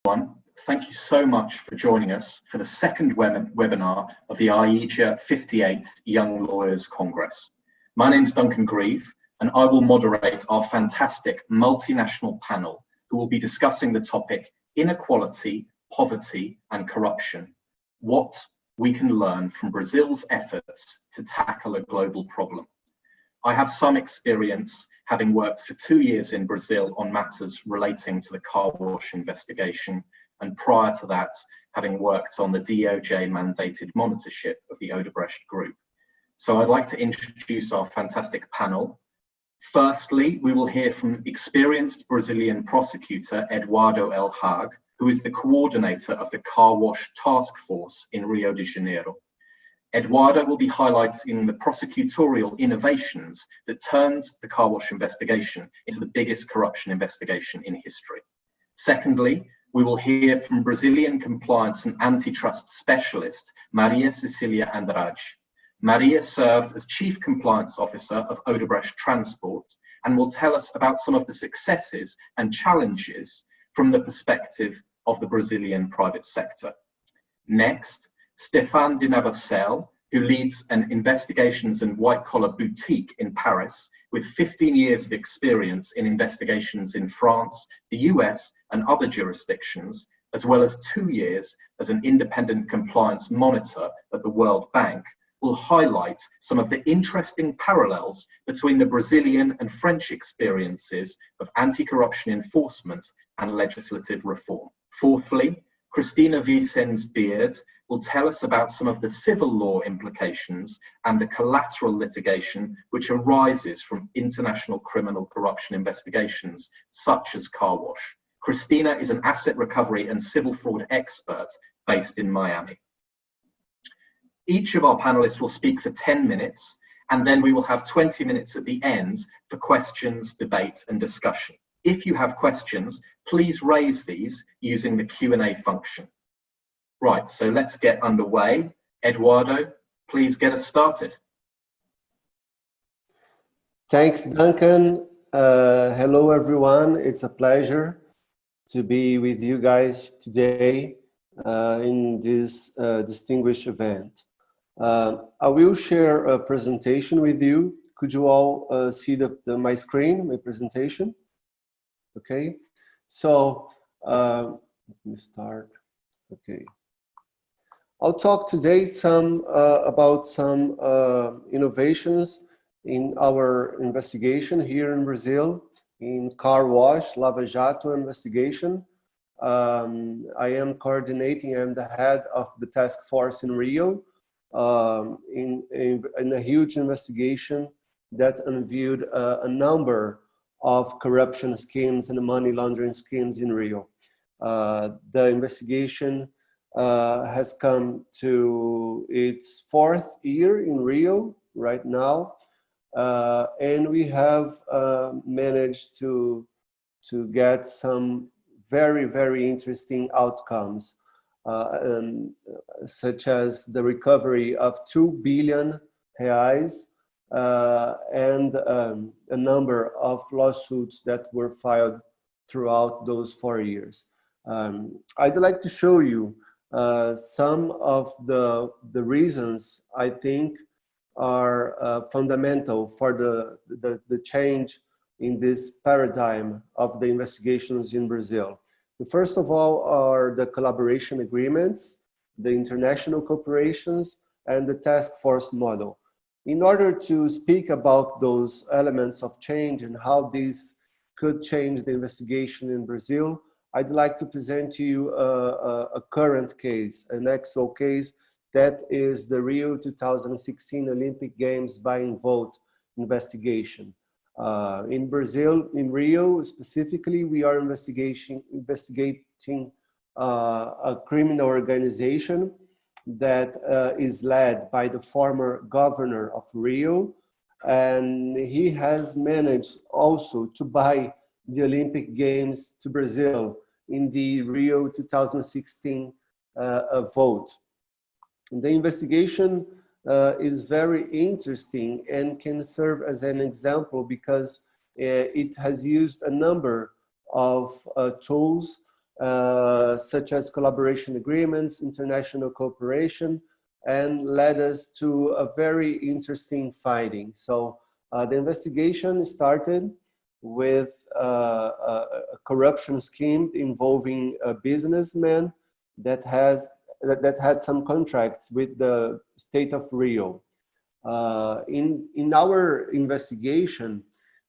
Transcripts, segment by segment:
everyone. Thank you so much for joining us for the second webinar of the AIJA 58th Young Lawyers Congress. My name is Duncan Grieve, and I will moderate our fantastic multinational panel who will be discussing the topic Inequality, Poverty and Corruption, what we can learn from Brazil's efforts to tackle a global problem. I have some experience having worked for 2 years in Brazil on matters relating to the car wash investigation, and prior to that, having worked on the DOJ mandated monitorship of the Odebrecht Group. So I'd like to introduce our fantastic panel. Firstly, we will hear from experienced Brazilian prosecutor Eduardo El Haag, who is the coordinator of the car wash task force in Rio de Janeiro. Eduardo will be highlighting the prosecutorial innovations that turned the car wash investigation into the biggest corruption investigation in history. Secondly, we will hear from Brazilian compliance and antitrust specialist Maria Cecilia Andrade. Maria served as Chief Compliance Officer of Odebrecht Transport and will tell us about some of the successes and challenges from the perspective of the Brazilian private sector. Next, Stéphane de Navacelle, who leads an investigations and white-collar boutique in Paris with 15 years of experience in investigations in France, the US, and other jurisdictions, as well as 2 years as an independent compliance monitor at the World Bank, will highlight some of the interesting parallels between the Brazilian and French experiences of anti-corruption enforcement and legislative reform. Fourthly, Christina Vicens-Beard will tell us about some of the civil law implications and the collateral litigation which arises from international criminal corruption investigations, such as car wash. Christina is an asset recovery and civil fraud expert based in Miami. Each of our panelists will speak for 10 minutes, and then we will have 20 minutes at the end for questions, debate, and discussion. If you have questions, please raise these using the Q&A function. Right, so let's get underway. Eduardo, please get us started. Thanks, Duncan. Hello, everyone. It's a pleasure to be with you guys today in this distinguished event. I will share a presentation with you. Could you all see my screen, my presentation? Okay, so let me start. Okay, I'll talk today about some innovations in our investigation here in Brazil, in car wash, Lava Jato investigation. I am coordinating, I'm the head of the task force in Rio, in a huge investigation that unveiled a number of corruption schemes and money laundering schemes in Rio. The investigation has come to its 4th year in Rio right now, and we have managed to get some very, very interesting outcomes, such as the recovery of 2 billion reais and a number of lawsuits that were filed throughout those 4 years. I'd like to show you some of the reasons I think are fundamental for the change in this paradigm of the investigations in Brazil. The first of all are the collaboration agreements, the international corporations, and the task force model. In order to speak about those elements of change and how these could change the investigation in Brazil, I'd like to present to you a current case, an actual case, that is the Rio 2016 Olympic Games buying vote investigation. In Brazil, in Rio specifically, we are investigating a criminal organization that is led by the former governor of Rio, and he has managed also to buy the Olympic Games to Brazil in the Rio 2016 vote. The investigation is very interesting and can serve as an example because it has used a number of tools such as collaboration agreements, international cooperation, and led us to a very interesting finding. So the investigation started with a corruption scheme involving a businessman that had some contracts with the state of Rio. In our investigation,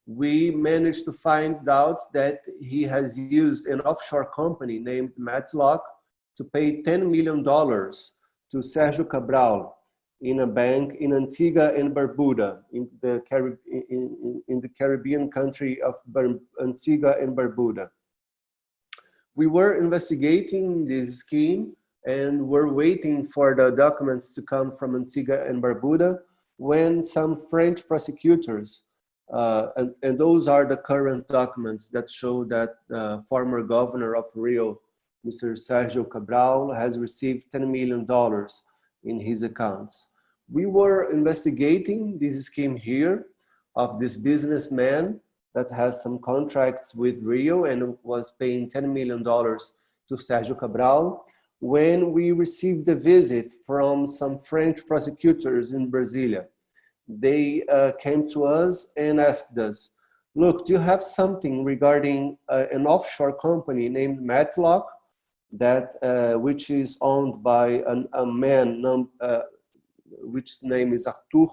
we managed to find out that he has used an offshore company named Matlock to pay $10 million to Sergio Cabral in a bank in Antigua and Barbuda, in the Caribbean country of Antigua and Barbuda. We were investigating this scheme and were waiting for the documents to come from Antigua and Barbuda when some French prosecutors, and those are the current documents that show that former governor of Rio, Mr. Sergio Cabral, has received $10 million in his accounts. We were investigating this scheme here of this businessman that has some contracts with Rio and was paying $10 million to Sergio Cabral when we received a visit from some French prosecutors in Brasilia. They came to us and asked us, look, do you have something regarding an offshore company named Matlock, that which is owned by a man which his name is Arthur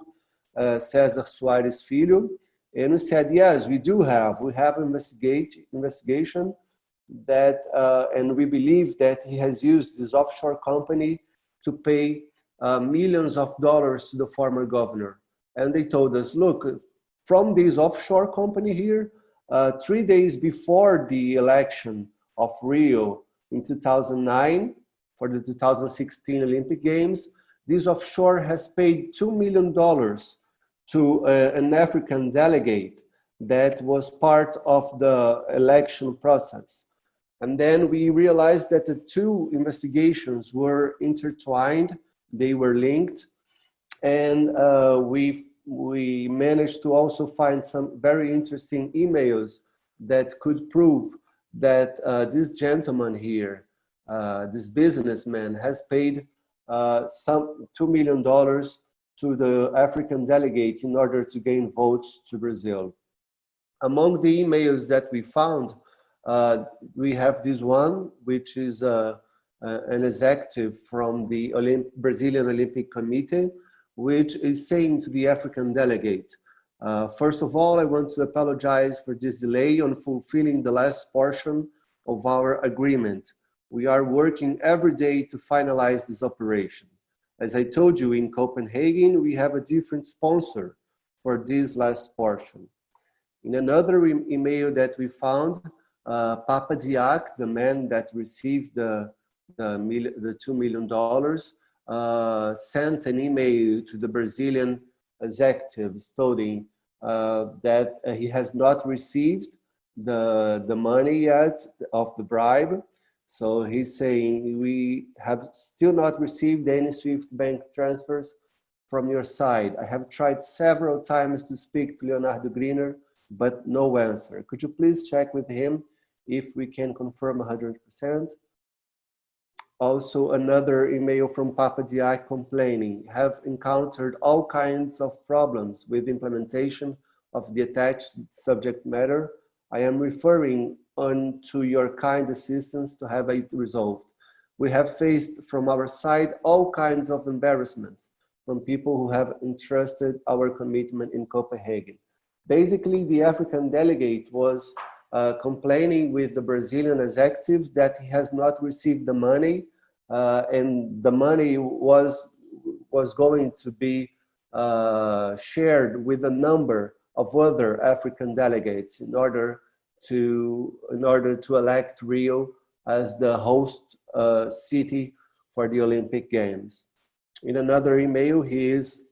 César Soares Filho? And we said, yes, we do have. We have an investigation that, and we believe that he has used this offshore company to pay millions of dollars to the former governor. And they told us, look, from this offshore company here, 3 days before the election of Rio in 2009, for the 2016 Olympic Games, this offshore has paid $2 million to an African delegate that was part of the election process. And then we realized that the two investigations were intertwined, they were linked, and we managed to also find some very interesting emails that could prove that this gentleman here, this businessman, has paid some $2 million to the African delegate in order to gain votes to Brazil. Among the emails that we found, we have this one, which is an executive from the Brazilian Olympic Committee, which is saying to the African delegate, first of all, I want to apologize for this delay on fulfilling the last portion of our agreement. We are working every day to finalize this operation. As I told you, in Copenhagen, we have a different sponsor for this last portion. In another email that we found, Papa Diak, the man that received the $2 million, sent an email to the Brazilian executives stating that he has not received the money yet of the bribe. So he's saying, we have still not received any SWIFT bank transfers from your side. I have tried several times to speak to Leonardo Griner, but no answer. Could you please check with him if we can confirm 100%? Also, another email from Papa Diak complaining, have encountered all kinds of problems with implementation of the attached subject matter. I am referring on to your kind assistance to have it resolved. We have faced from our side all kinds of embarrassments from people who have entrusted our commitment in Copenhagen. Basically, the African delegate was complaining with the Brazilian executives that he has not received the money, and the money was going to be shared with a number of other African delegates in order to elect Rio as the host city for the Olympic Games. In another email, he is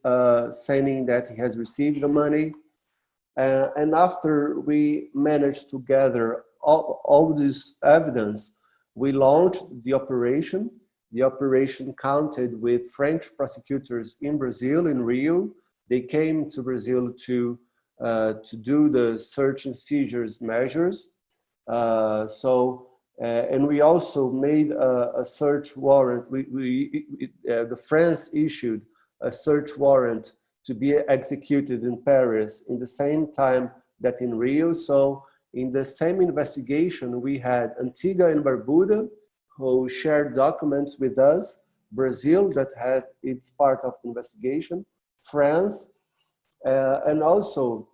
saying that he has received the money. And after we managed to gather all this evidence, we launched the operation. The operation counted with French prosecutors in Brazil, in Rio. They came to Brazil to do the search and seizures measures. So And we also made a search warrant. The France issued a search warrant to be executed in Paris in the same time that in Rio. So in the same investigation, we had Antigua and Barbuda, who shared documents with us, Brazil, that had its part of the investigation, France, and also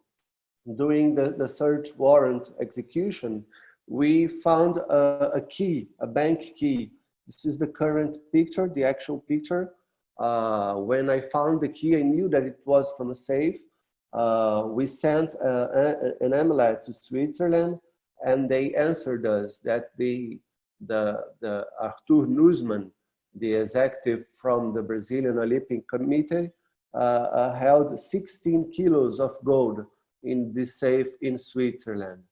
during the search warrant execution, we found a key, a bank key. This is the current picture, the actual picture. When I found the key, I knew that it was from a safe. We sent an email to Switzerland, and they answered us that the Arthur Nussmann, the executive from the Brazilian Olympic Committee, held 16 kilos of gold in this safe in Switzerland.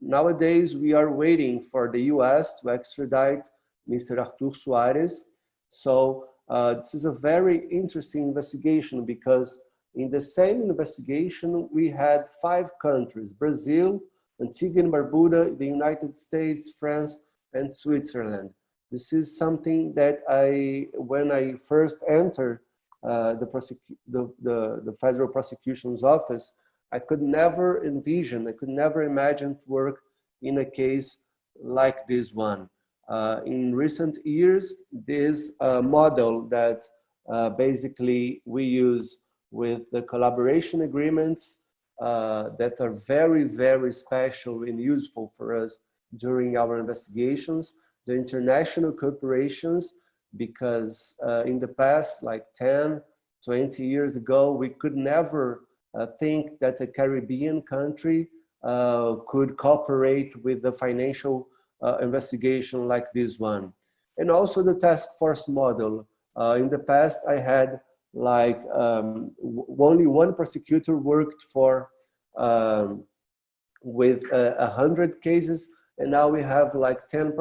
Nowadays, we are waiting for the US to extradite Mr. Arthur Soares. So this is a very interesting investigation because in the same investigation, we had 5 countries: Brazil, Antigua and Barbuda, the United States, France, and Switzerland. This is something that when I first entered the federal prosecution's office, I could never envision, I could never imagine to work in a case like this one. In recent years, this model that basically we use with the collaboration agreements that are very, very special and useful for us during our investigations, the international cooperations, because in the past, like 10, 20 years ago, we could never think that a Caribbean country could cooperate with the financial investigation like this one. And also the task force model. In the past, I had like only one prosecutor worked for with 100 cases, and now we have like 10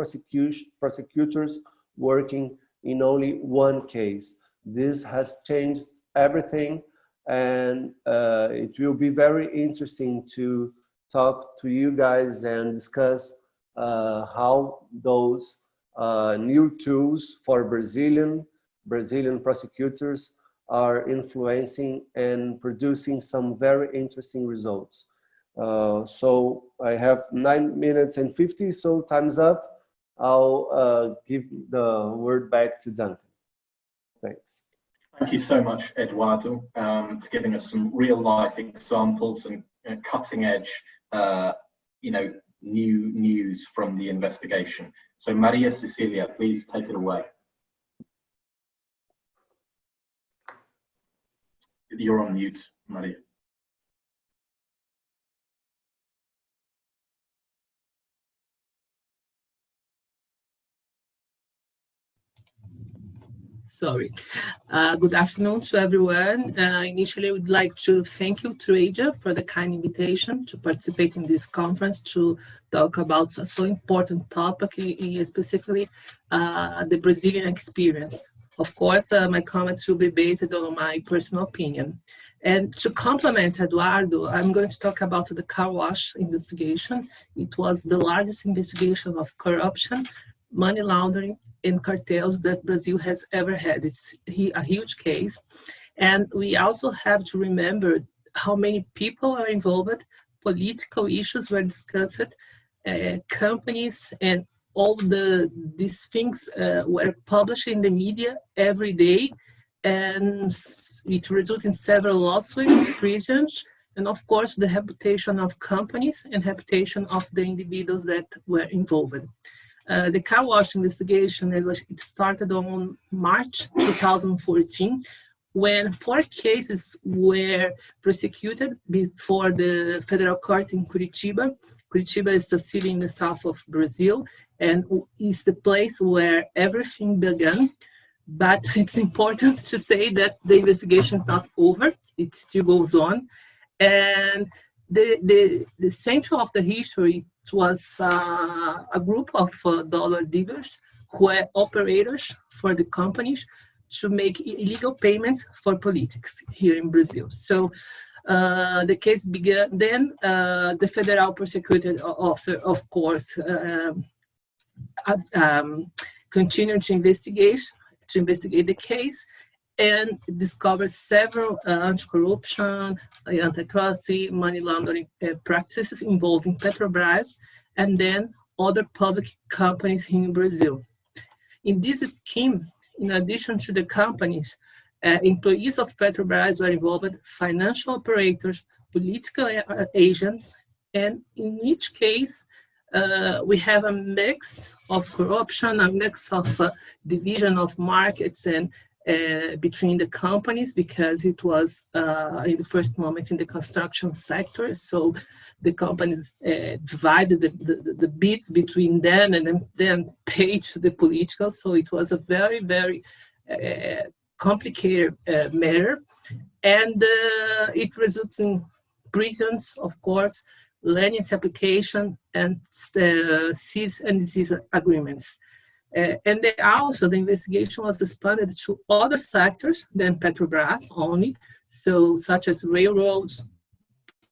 prosecutors working in only one case. This has changed everything, and it will be very interesting to talk to you guys and discuss how those new tools for Brazilian prosecutors are influencing and producing some very interesting results. So I have 9 minutes and 50, so time's up. I'll give the word back to Duncan. Thanks. Thank you so much, Eduardo, for giving us some real life examples and cutting edge, new news from the investigation. So Maria Cecilia, please take it away. You're on mute, Maria. Sorry. Good afternoon to everyone. Initially, I would like to thank you to AIJA for the kind invitation to participate in this conference to talk about a so important topic, specifically the Brazilian experience. Of course, my comments will be based on my personal opinion. And to complement Eduardo, I'm going to talk about the car wash investigation. It was the largest investigation of corruption, money laundering, and cartels that Brazil has ever had. It's a huge case. And we also have to remember how many people are involved, political issues were discussed, companies, and all these things were published in the media every day. And it resulted in several lawsuits, prisons, and of course the reputation of companies and reputation of the individuals that were involved. The car wash investigation, it started on March 2014, when 4 cases were prosecuted before the federal court in Curitiba. Curitiba is a city in the south of Brazil and is the place where everything began. But it's important to say that the investigation is not over, it still goes on. And the central of the history was a group of dollar dealers who were operators for the companies to make illegal payments for politics here in Brazil. So The case began. Then the federal prosecutor officer, of course, continued to investigate the case and discovered several anti-corruption, antitrust, money laundering practices involving Petrobras and then other public companies in Brazil. In this scheme, in addition to the companies, employees of Petrobras were involved, financial operators, political agents, and in each case, we have a mix of corruption, a mix of division of markets and between the companies, because it was in the first moment in the construction sector. So the companies divided the bids between them and then paid to the political. So it was a very, very complicated matter. And it results in prisons, of course, leniency application, and cease and desist agreements. And also the investigation was expanded to other sectors than Petrobras only, so such as railroads,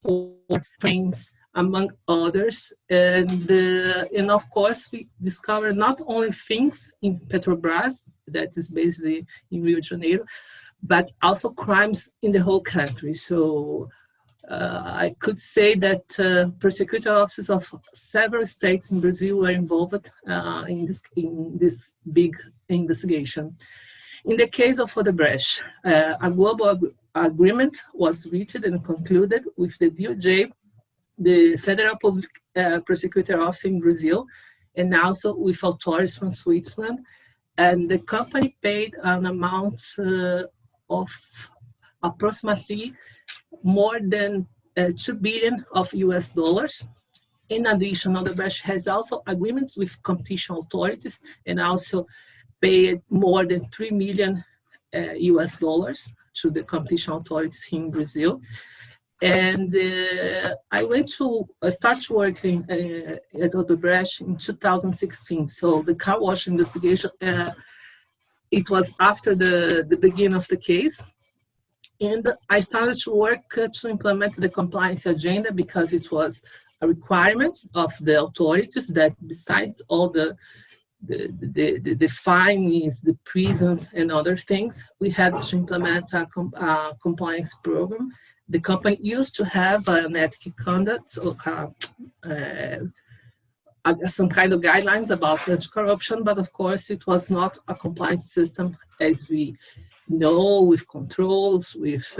ports, trains, among others. And of course, we discovered not only things in Petrobras, that is basically in Rio de Janeiro, but also crimes in the whole country. So I could say that prosecutor offices of several states in Brazil were involved in this big investigation. In the case of Odebrecht, a global agreement was reached and concluded with the DOJ, the Federal Public Prosecutor Office in Brazil, and also with authorities from Switzerland. And the company paid an amount of approximately more than $2 billion of US dollars. In addition, Odebrecht has also agreements with competition authorities and also paid more than $3 million US dollars to the competition authorities in Brazil. And I went to start working at Odebrecht in 2016. So the car wash investigation, it was after the beginning of the case. And I started to work to implement the compliance agenda because it was a requirement of the authorities that besides all the fines, the prisons and other things, we had to implement a compliance program. The company used to have an ethical conduct, or some kind of guidelines about anti-corruption, but of course it was not a compliance system as we know, with controls, with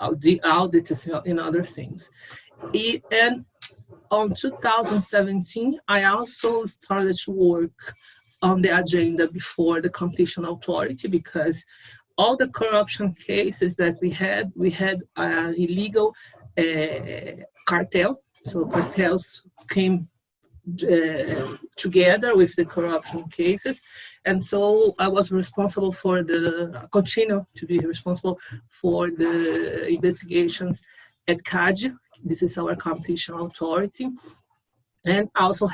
audits and other things. And on 2017, I also started to work on the agenda before the competition authority, because all the corruption cases that we had an illegal cartel. So cartels came together with the corruption cases. And so I was responsible for continue to be responsible for the investigations at AIJA. This is our competition authority. And also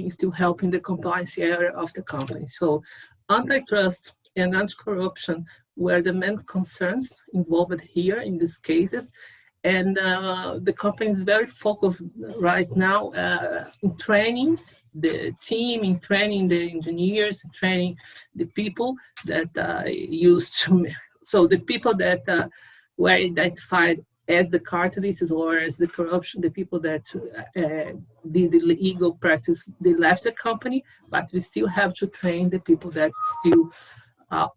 still helping the compliance area of the company. So antitrust and anti-corruption were the main concerns involved here in these cases. And the company is very focused right now in training the team, in training the engineers, in training the people that used to. So the people that were identified as the cartelists or as the corruption, the people that did the illegal practice, they left the company, but we still have to train the people that still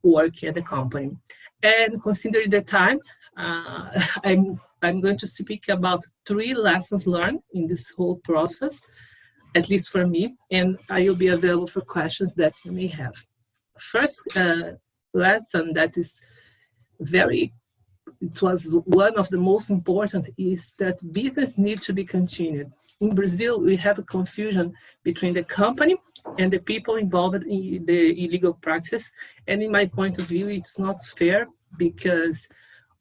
work at the company. And considering the time, I'm going to speak about 3 lessons learned in this whole process, at least for me, and I will be available for questions that you may have. First lesson that is it was one of the most important, is that business needs to be continued. In Brazil, we have a confusion between the company and the people involved in the illegal practice. And in my point of view, it's not fair because,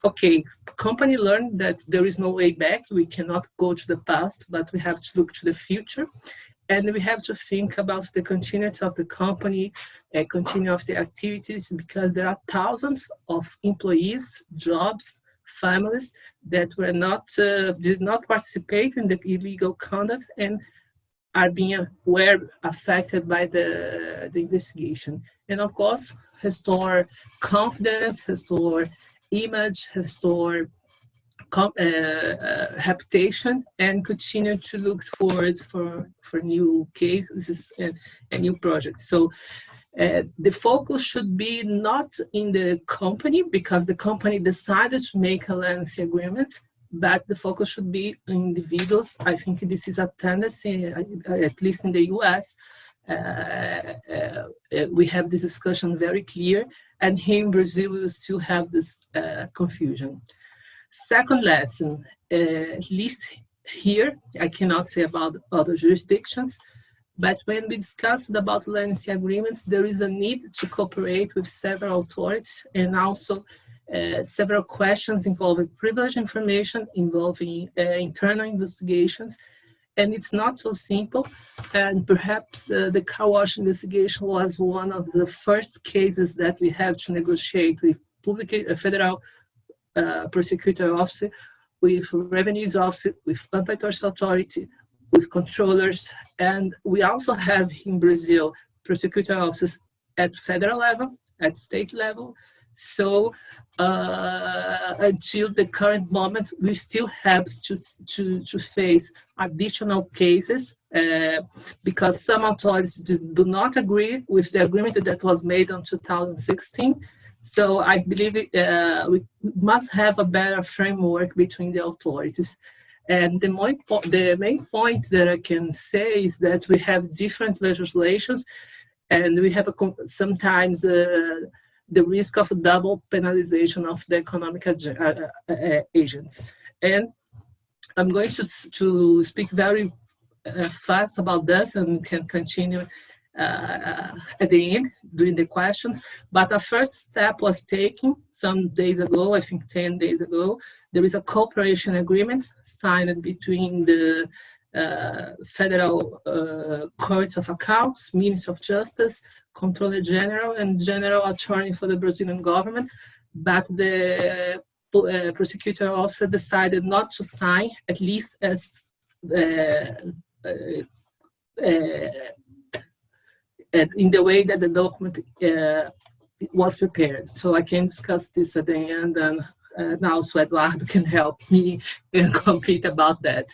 okay, company learned that there is no way back. We cannot go to the past, but we have to look to the future. And we have to think about the continuity of the company, continuity of the activities, because there are thousands of employees, jobs, families that were not did not participate in the illegal conduct and were affected by the investigation. And of course, restore confidence, restore image, restore reputation, and continue to look forward for new cases and new projects. So the focus should be not in the company, because the company decided to make a leniency agreement, but the focus should be on individuals. I think this is a tendency, at least in the US. We have this discussion very clear, and here in Brazil, we will still have this confusion. Second lesson, at least here, I cannot say about other jurisdictions, but when we discussed about leniency agreements, there is a need to cooperate with several authorities, and also several questions involving privileged information, involving internal investigations, and it's not so simple. And perhaps the car wash investigation was one of the first cases that we have to negotiate with federal prosecutor officer, with revenues officer, with antitrust authority, with controllers, and we also have in Brazil prosecutor officers at federal level, at state level. So until the current moment, we still have to face additional cases because some authorities do not agree with the agreement that was made in 2016. So I believe we must have a better framework between the authorities. And the main point that I can say is that we have different legislations, and we have sometimes the risk of double penalization of the economic agents. And I'm going to speak very fast about this, and can continue at the end during the questions. But a first step was taken some days ago, I think 10 days ago. There is a cooperation agreement signed between the Federal Courts of Accounts, Ministry of Justice, Controller General, and General Attorney for the Brazilian government. But the prosecutor also decided not to sign, at least as in the way that the document was prepared. So I can discuss this at the end, and now so Eduardo can help me complete about that.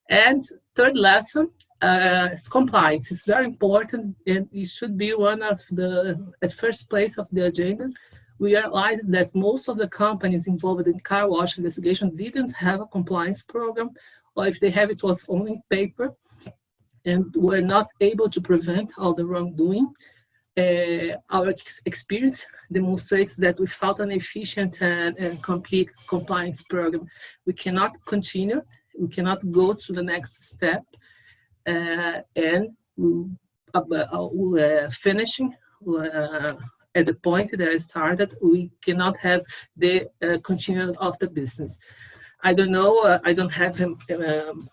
And third lesson is compliance. It's very important, and it should be one of the at first place of the agendas. We realized that most of the companies involved in car wash investigation didn't have a compliance program, or if they have, it was only paper, and were not able to prevent all the wrongdoing. Our experience demonstrates that without an efficient and complete compliance program, we cannot continue, we cannot go to the next step, and finishing at the point that I started, we cannot have the continuation of the business. I don't know, I don't have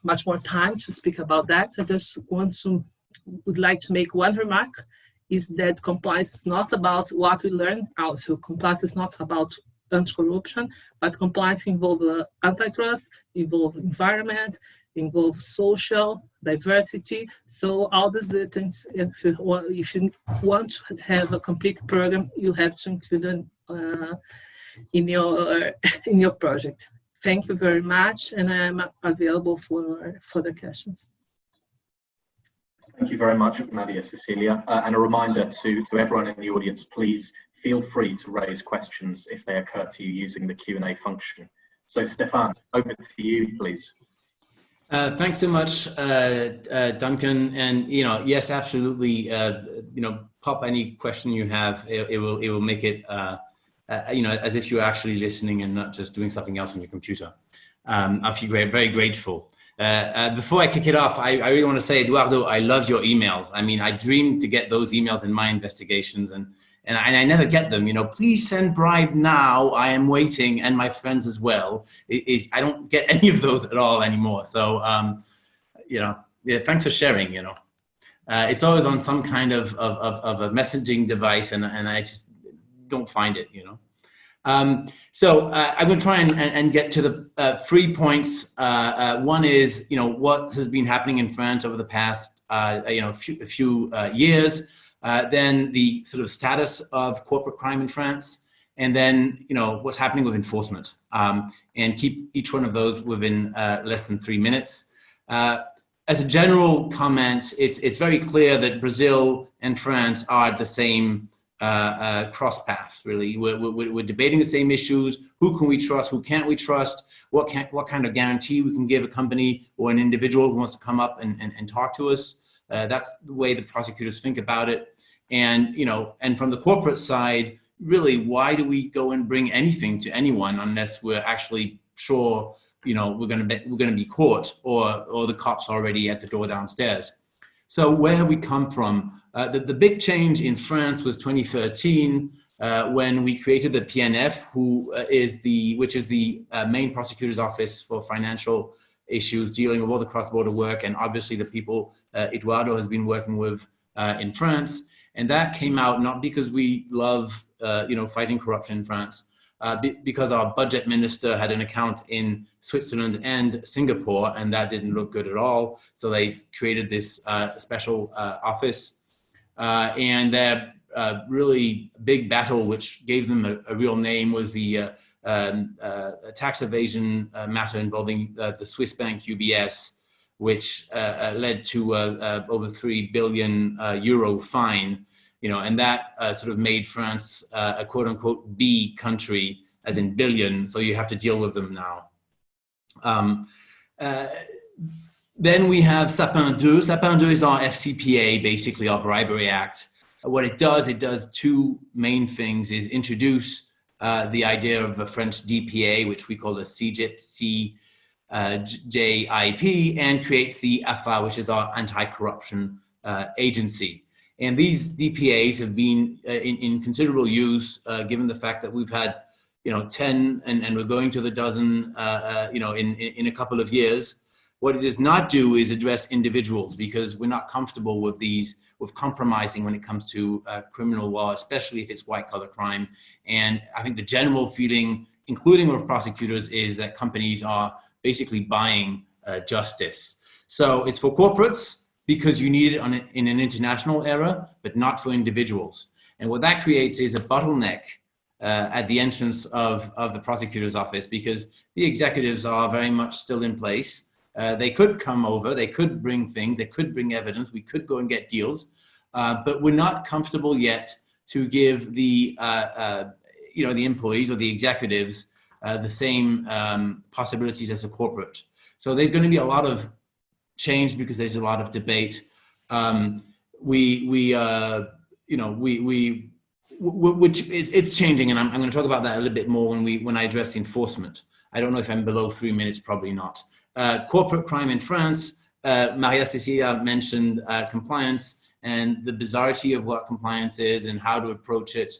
much more time to speak about that. I just would like to make one remark, is that compliance is not about what we learn also. Compliance is not about anti-corruption, but compliance involves antitrust, involves environment, involves social diversity. So all these things, if you want to have a complete program, you have to include them in your project. Thank you very much, and I'm available for further questions. Thank you very much, Nadia Cecilia. And a reminder to everyone in the audience, please feel free to raise questions if they occur to you using the Q&A function. So Stefan, over to you, please. Thanks so much, Duncan. And yes, absolutely. Pop any question you have. It will make it as if you're actually listening and not just doing something else on your computer. I feel very grateful. Before I kick it off, I really want to say, Eduardo, I love your emails. I mean, I dream to get those emails in my investigations, and I never get them. Please send bribe now. I am waiting, and my friends as well. I don't get any of those at all anymore. So, thanks for sharing. It's always on some kind of a messaging device, and I just don't find it. I'm going to try and get to the 3 points. One is, what has been happening in France over the past, few years. Then the sort of status of corporate crime in France, and then what's happening with enforcement. And keep each one of those within less than 3 minutes. As a general comment, it's very clear that Brazil and France are at the same cross paths. Really, we're debating the same issues. Who can we trust? Who can't we trust? What kind of guarantee we can give a company or an individual who wants to come up and talk to us? That's the way the prosecutors think about it. And and from the corporate side, really, why do we go and bring anything to anyone unless we're actually sure we're going to be caught, or the cops already at the door downstairs? So where have we come from? The big change in France was 2013, when we created the PNF, which is the main prosecutor's office for financial issues, dealing with all the cross-border work, and obviously the people Eduardo has been working with in France. And that came out not because we love fighting corruption in France, because our budget minister had an account in Switzerland and Singapore, and that didn't look good at all. So they created this special office, and their really big battle, which gave them a real name, was the tax evasion matter involving the Swiss bank UBS, which led to over 3 billion euro fine. And that sort of made France a quote unquote B country, as in billion. So you have to deal with them now. Then we have Sapin 2. Sapin 2 is our FCPA, basically our bribery act. What it does two main things: is introduce the idea of a French DPA, which we call a CJIP, CJIP, and creates the AFA, which is our anti-corruption agency. And these DPAs have been in considerable use, given the fact that we've had, 10, and we're going to the dozen, in a couple of years. What it does not do is address individuals, because we're not comfortable with compromising when it comes to criminal law, especially if it's white-collar crime. And I think the general feeling, including with prosecutors, is that companies are basically buying justice. So it's for corporates, because you need it in an international era, but not for individuals. And what that creates is a bottleneck at the entrance of the prosecutor's office, because the executives are very much still in place. They could come over, they could bring things, they could bring evidence, we could go and get deals, but we're not comfortable yet to give the employees or the executives the same possibilities as a corporate. So there's going to be a lot of change, because there's a lot of debate. It's changing, and I'm going to talk about that a little bit more when I address enforcement. I don't know if I'm below 3 minutes, probably not. Corporate crime in France, Maria Cecilia mentioned compliance and the bizarrety of what compliance is and how to approach it.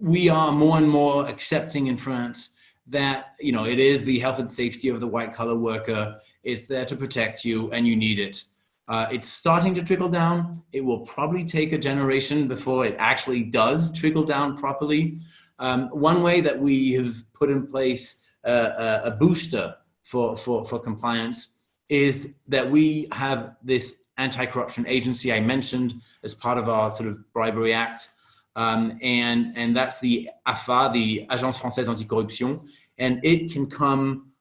We are more and more accepting in France that it is the health and safety of the white-collar worker. It's there to protect you, and you need it. It's starting to trickle down. It will probably take a generation before it actually does trickle down properly. One way that we have put in place a booster for compliance is that we have this anti-corruption agency I mentioned as part of our sort of bribery act. And that's the AFA, the Agence Française Anticorruption, and it can come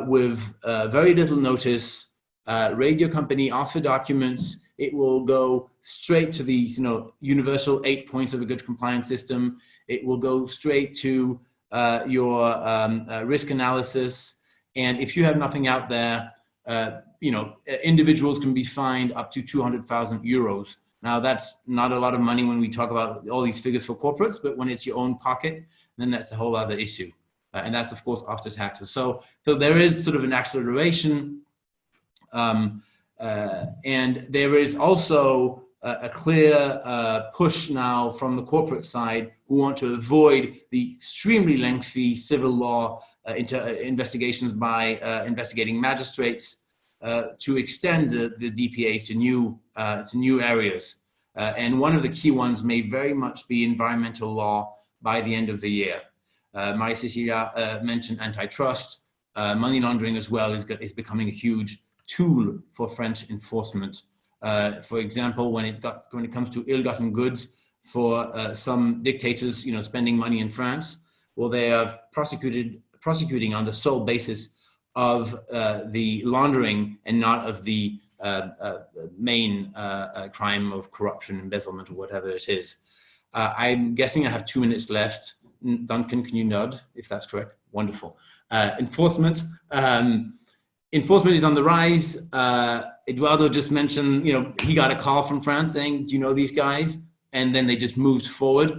with very little notice. Radio company asks for documents. It will go straight to the universal 8 points of a good compliance system. It will go straight to your risk analysis. And if you have nothing out there, individuals can be fined up to 200,000 euros. Now, that's not a lot of money when we talk about all these figures for corporates, but when it's your own pocket, then that's a whole other issue. And that's, of course, after taxes. So there is sort of an acceleration. And there is also a clear push now from the corporate side, who want to avoid the extremely lengthy civil law investigations by investigating magistrates, to extend the DPAs to new areas. And one of the key ones may very much be environmental law by the end of the year. Maria Cecilia mentioned antitrust. Money laundering as well is becoming a huge tool for French enforcement. For example, when it comes to ill-gotten goods for some dictators, spending money in France, well, they are prosecuting on the sole basis of the laundering and not of the main crime of corruption, embezzlement, or whatever it is. I'm guessing I have 2 minutes left. Duncan, can you nod if that's correct? Wonderful. Enforcement. Enforcement is on the rise. Eduardo just mentioned, he got a call from France saying, do you know these guys? And then they just moved forward.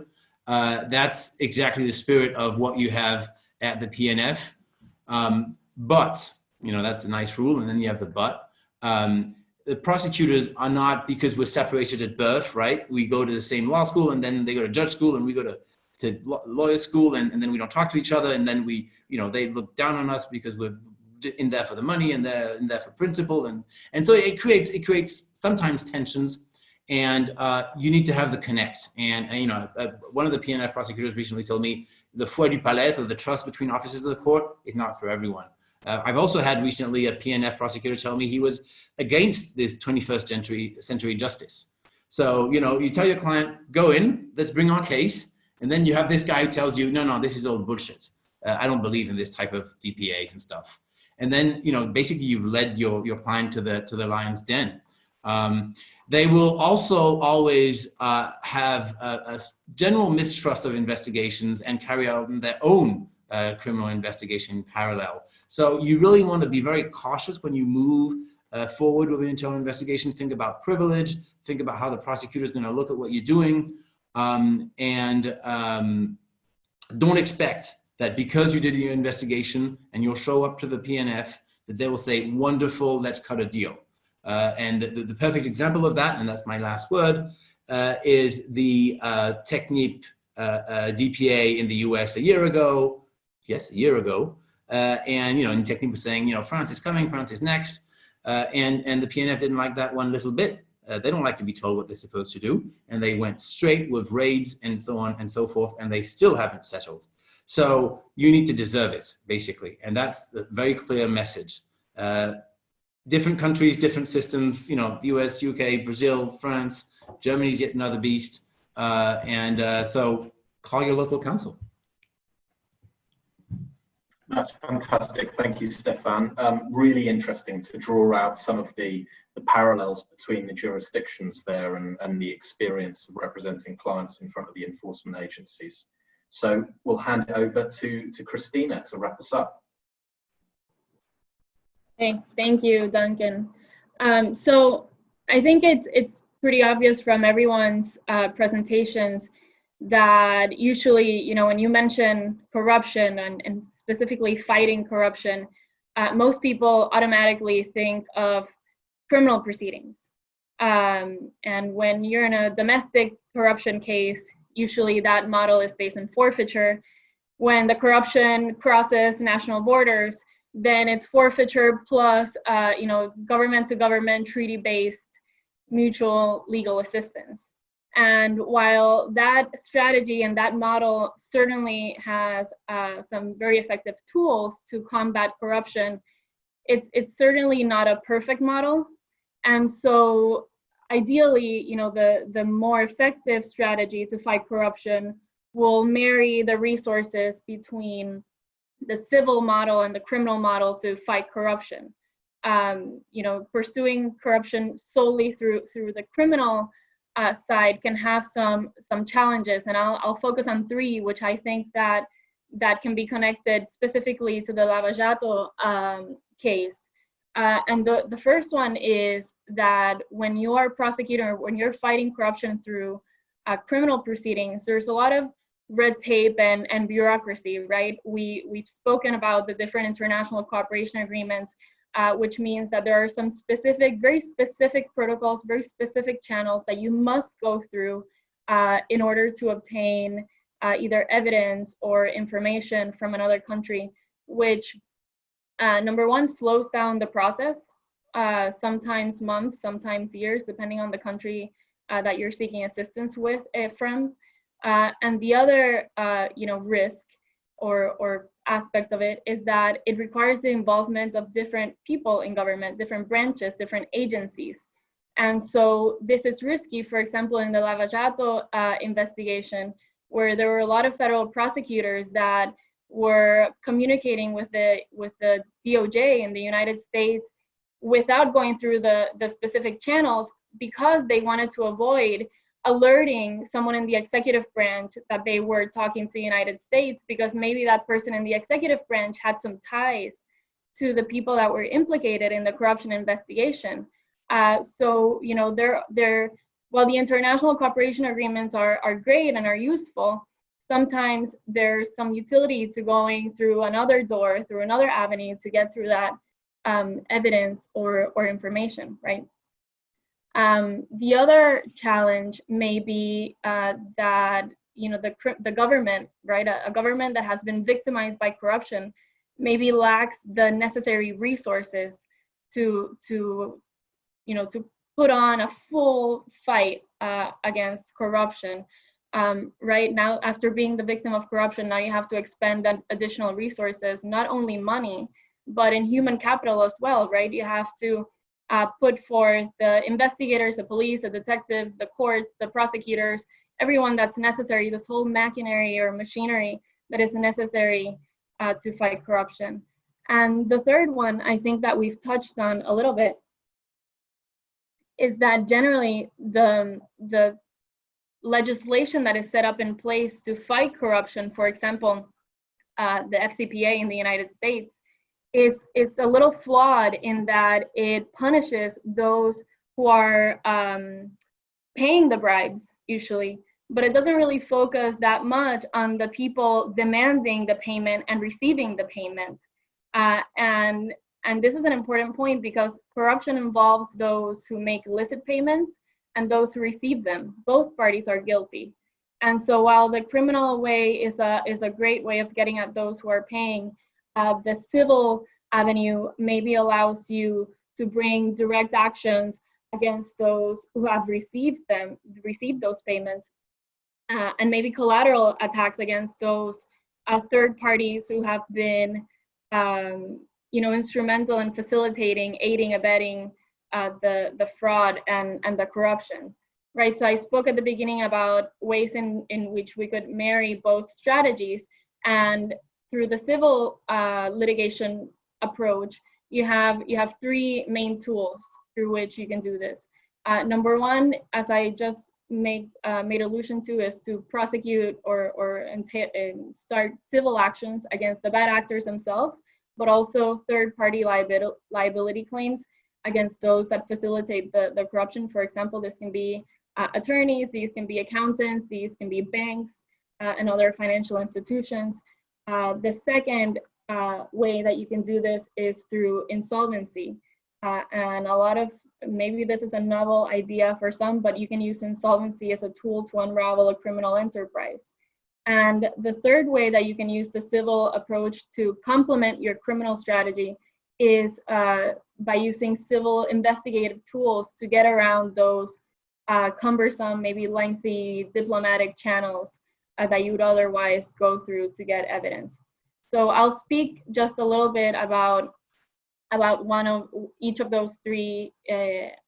That's exactly the spirit of what you have at the PNF. But, that's a nice rule. And then you have the but. The prosecutors are not, because we're separated at birth, right? We go to the same law school, and then they go to judge school, and we go to lawyer school, and then we don't talk to each other, and then they look down on us because we're in there for the money and they're in there for principle, and so it creates sometimes tensions, and you need to have the connect. And one of the PNF prosecutors recently told me the foi du palais, or the trust between officers of the court, is not for everyone. I've also had recently a PNF prosecutor tell me he was against this 21st century justice. So, you tell your client, go in, let's bring our case. And then you have this guy who tells you, no, this is all bullshit. I don't believe in this type of DPAs and stuff. And then, basically you've led your client to the lion's den. They will also always have a general mistrust of investigations and carry out their own criminal investigation in parallel. So you really want to be very cautious when you move forward with an internal investigation. Think about privilege, think about how the prosecutor is going to look at what you're doing. And don't expect that because you did your investigation and you'll show up to the PNF, that they will say, wonderful, let's cut a deal. And the perfect example of that, and that's my last word, is the Technip DPA in the US a year ago. Yes, a year ago. And Technip was saying, France is coming, France is next. And the PNF didn't like that one little bit. They don't like to be told what they're supposed to do. And they went straight with raids and so on and so forth, and they still haven't settled. So you need to deserve it, basically. And that's the very clear message. Different countries, different systems, the US, UK, Brazil, France, Germany's yet another beast. So call your local council. That's fantastic. Thank you, Stefan. Really interesting to draw out some of the parallels between the jurisdictions there and the experience of representing clients in front of the enforcement agencies. So we'll hand it over to Christina to wrap us up. Okay, thank you, Duncan. So I think it's pretty obvious from everyone's presentations that usually, when you mention corruption and specifically fighting corruption, most people automatically think of criminal proceedings. And when you're in a domestic corruption case, usually that model is based on forfeiture. When the corruption crosses national borders, then it's forfeiture plus, government-to-government treaty-based mutual legal assistance. And while that strategy and that model certainly has some very effective tools to combat corruption, it's certainly not a perfect model. And so ideally, the more effective strategy to fight corruption will marry the resources between the civil model and the criminal model to fight corruption. Pursuing corruption solely through the criminal side can have some challenges, and I'll focus on three, which I think that can be connected specifically to the Lava Jato case. And the first one is that when you are a prosecutor, when you're fighting corruption through criminal proceedings, there's a lot of red tape and bureaucracy, right? We've spoken about the different international cooperation agreements, which means that there are some very specific protocols, very specific channels that you must go through in order to obtain either evidence or information from another country, which number one, slows down the process, sometimes months, sometimes years, depending on the country that you're seeking assistance from. And the other, risk or aspect of it is that it requires the involvement of different people in government, different branches, different agencies. And so this is risky, for example, in the Lava Jato investigation, where there were a lot of federal prosecutors that were communicating with the DOJ in the United States without going through the specific channels, because they wanted to avoid alerting someone in the executive branch that they were talking to the United States, because maybe that person in the executive branch had some ties to the people that were implicated in the corruption investigation. So, while the international cooperation agreements are great and are useful, sometimes there's some utility to going through another door, through another avenue to get through that evidence or information, right? The other challenge may be that the government, right, a government that has been victimized by corruption, maybe lacks the necessary resources to put on a full fight against corruption. Right now, after being the victim of corruption, now you have to expend additional resources, not only money, but in human capital as well, right? You have to put forth the investigators, the police, the detectives, the courts, the prosecutors, everyone that's necessary, this whole machinery or machinery that is necessary to fight corruption. And the third one, I think that we've touched on a little bit, is that generally the legislation that is set up in place to fight corruption, for example, the FCPA in the United States, is a little flawed in that it punishes those who are paying the bribes usually, but it doesn't really focus that much on the people demanding the payment and receiving the payment. And this is an important point, because corruption involves those who make illicit payments and those who receive them. Both parties are guilty. And so while the criminal way is a great way of getting at those who are paying, the civil avenue maybe allows you to bring direct actions against those who have received those payments, and maybe collateral attacks against those third parties who have been instrumental in facilitating, aiding, abetting the fraud and the corruption, right? So I spoke at the beginning about ways in which we could marry both strategies, and through the civil litigation approach, you have three main tools through which you can do this. Number one, as I just made allusion to, is to prosecute or start civil actions against the bad actors themselves, but also third-party liability claims against those that facilitate the corruption. For example, this can be attorneys, these can be accountants, these can be banks and other financial institutions. The second way that you can do this is through insolvency. And a lot of, maybe this is a novel idea for some, but you can use insolvency as a tool to unravel a criminal enterprise. And the third way that you can use the civil approach to complement your criminal strategy is by using civil investigative tools to get around those cumbersome, maybe lengthy diplomatic channels that you would otherwise go through to get evidence. So I'll speak just a little bit about one of each of those three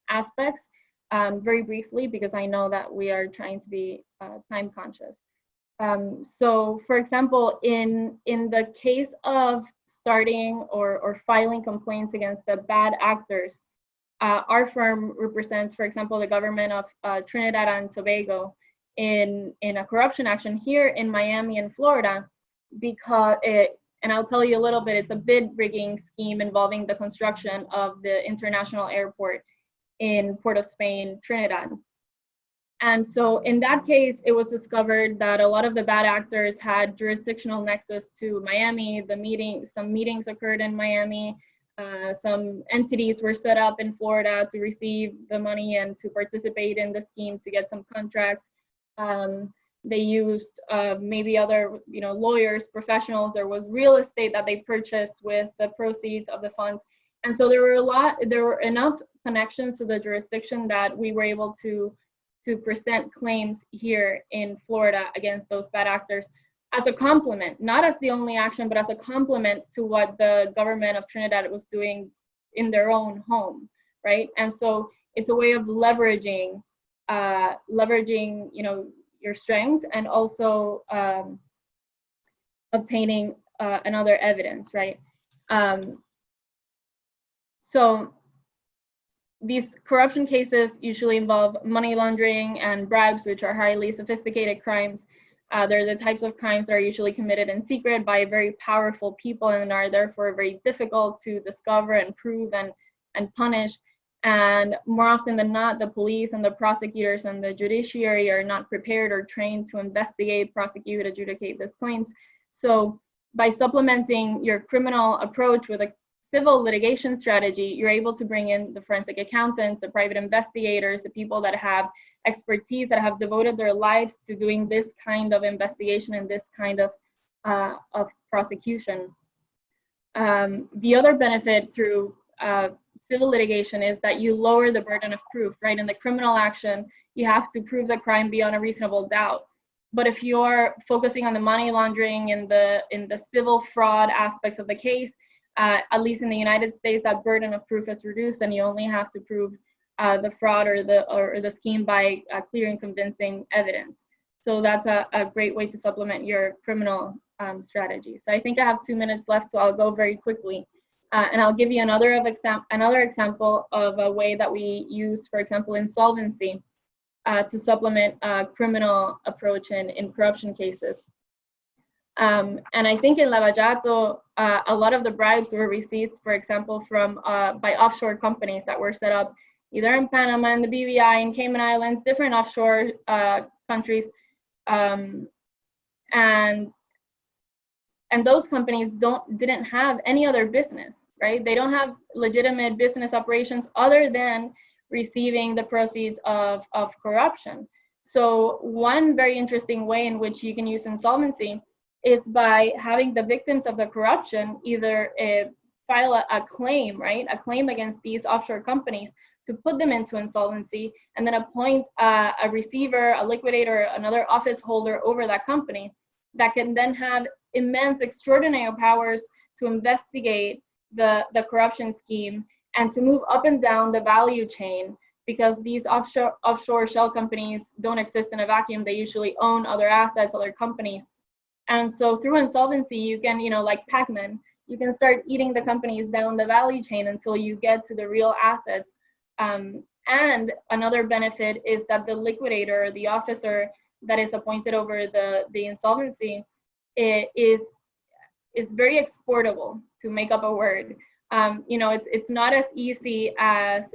aspects very briefly, because I know that we are trying to be time conscious. So for example, in the case of starting or filing complaints against the bad actors, our firm represents, for example, the government of Trinidad and Tobago in a corruption action here in Miami and Florida, because and I'll tell you a little bit, it's a bid rigging scheme involving the construction of the international airport in Port of Spain, Trinidad. And so in that case, it was discovered that a lot of the bad actors had jurisdictional nexus to Miami. Some meetings occurred in Miami. Some entities were set up in Florida to receive the money and to participate in the scheme to get some contracts. They used maybe other lawyers, professionals. There was real estate that they purchased with the proceeds of the funds. And so there were enough connections to the jurisdiction that we were able to to present claims here in Florida against those bad actors as a complement, not as the only action, but as a complement to what the government of Trinidad was doing in their own home, right? And so it's a way of leveraging, your strengths, and also obtaining another evidence, right? So these corruption cases usually involve money laundering and bribes, which are highly sophisticated crimes. They're the types of crimes that are usually committed in secret by very powerful people and are therefore very difficult to discover and prove and punish. And more often than not, the police and the prosecutors and the judiciary are not prepared or trained to investigate, prosecute, adjudicate these claims. So by supplementing your criminal approach with a civil litigation strategy, you're able to bring in the forensic accountants, the private investigators, the people that have expertise, that have devoted their lives to doing this kind of investigation and this kind of prosecution. The other benefit through civil litigation is that you lower the burden of proof, right? In the criminal action, you have to prove the crime beyond a reasonable doubt. But if you're focusing on the money laundering and in the civil fraud aspects of the case, at least in the United States, that burden of proof is reduced, and you only have to prove the fraud or the scheme by clear and convincing evidence. So that's a great way to supplement your criminal strategy. So I think I have 2 minutes left, so I'll go very quickly. And I'll give you another example of a way that we use, for example, insolvency to supplement a criminal approach in corruption cases. And I think in Lavallato, a lot of the bribes were received, for example, from by offshore companies that were set up either in Panama, in the BVI, in Cayman Islands, different offshore countries. And those companies didn't have any other business, right? They don't have legitimate business operations other than receiving the proceeds of corruption. So one very interesting way in which you can use insolvency is by having the victims of the corruption either file a claim, right? A claim against these offshore companies to put them into insolvency, and then appoint a receiver, a liquidator, another office holder over that company that can then have immense, extraordinary powers to investigate the corruption scheme and to move up and down the value chain, because these offshore shell companies don't exist in a vacuum. They usually own other assets, other companies. And so through insolvency, you can, like Pac-Man, you can start eating the companies down the value chain until you get to the real assets. And another benefit is that the liquidator, the officer that is appointed over the insolvency, is very exportable, to make up a word. It's not as easy as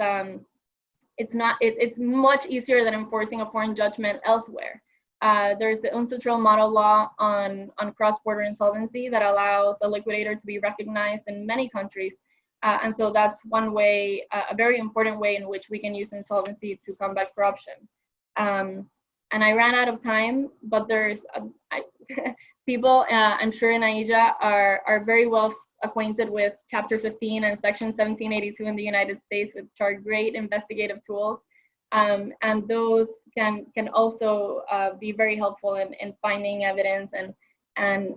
it's much easier than enforcing a foreign judgment elsewhere. There's the UNCITRAL model law on cross-border insolvency that allows a liquidator to be recognized in many countries. And so that's one way, a very important way in which we can use insolvency to combat corruption. And I ran out of time, but there's people, I'm sure in AIJA are very well acquainted with Chapter 15 and Section 1782 in the United States, which are great investigative tools. And those can also be very helpful in finding evidence and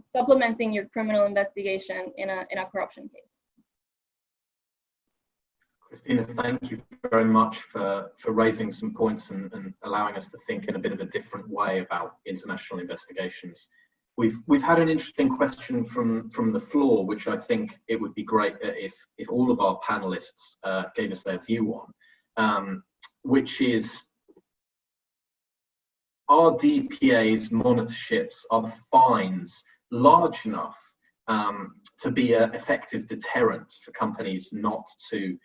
supplementing your criminal investigation in a corruption case. Christina, thank you very much for raising some points and allowing us to think in a bit of a different way about international investigations. We've had an interesting question from the floor, which I think it would be great if all of our panelists gave us their view on, which is, are DPA's monitorships, are the fines large enough to be an effective deterrent for companies not to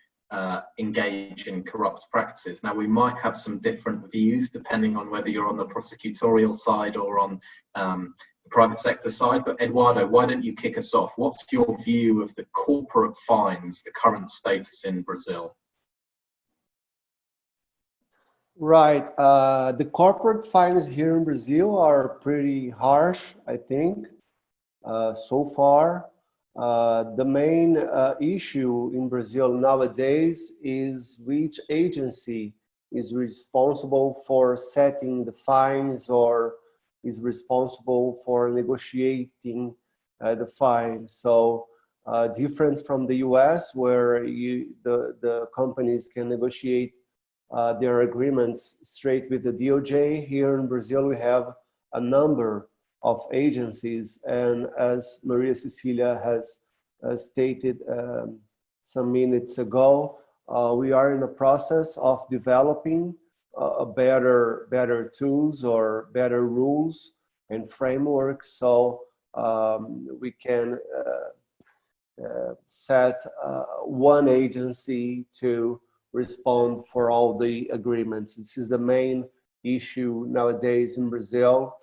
engage in corrupt practices? Now, we might have some different views depending on whether you're on the prosecutorial side or on the private sector side, but Eduardo, why don't you kick us off? What's your view of the corporate fines, the current status in Brazil? Right. The corporate fines here in Brazil are pretty harsh, I think, so far. The main issue in Brazil nowadays is which agency is responsible for setting the fines or is responsible for negotiating the fines. So different from the US, where the companies can negotiate their agreements straight with the DOJ. Here in Brazil, we have a number of agencies, and as Maria Cecilia has stated some minutes ago, we are in the process of developing better tools or better rules and frameworks, so we can set one agency to respond for all the agreements. This is the main issue nowadays in Brazil.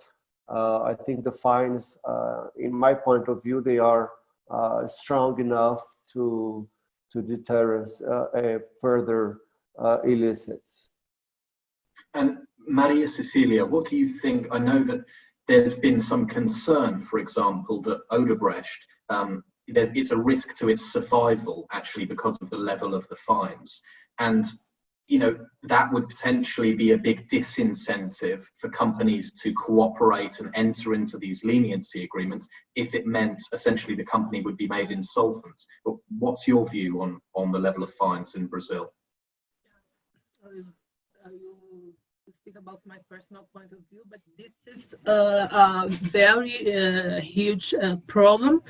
I think the fines, in my point of view, they are strong enough to deter us further illicits. And Maria Cecilia, what do you think? I know that there's been some concern, for example, that Odebrecht, it's a risk to its survival, actually, because of the level of the fines. And, you know, that would potentially be a big disincentive for companies to cooperate and enter into these leniency agreements if it meant essentially the company would be made insolvent. But what's your view on the level of fines in Brazil? You speak about my personal point of view, but this is a very huge problem.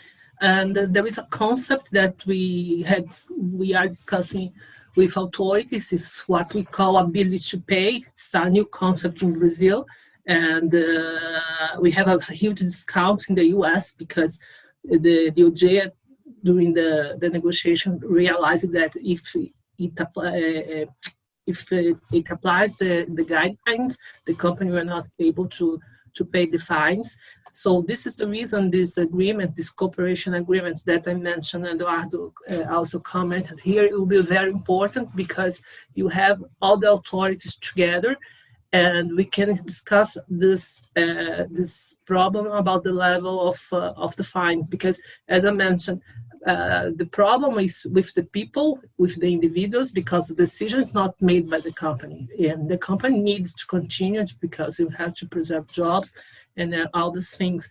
And there is a concept that we are discussing with authorities, is what we call ability to pay. It's a new concept in Brazil, and we have a huge discount in the US because the DOJ during the negotiation realized that if it applies the guidelines, the company were not able to pay the fines. So this is the reason this agreement, this cooperation agreements that I mentioned, Eduardo also commented here, it will be very important because you have all the authorities together and we can discuss this problem about the level of the fines, because as I mentioned, the problem is with the people, with the individuals, because the decision is not made by the company, and the company needs to continue because you have to preserve jobs and all these things.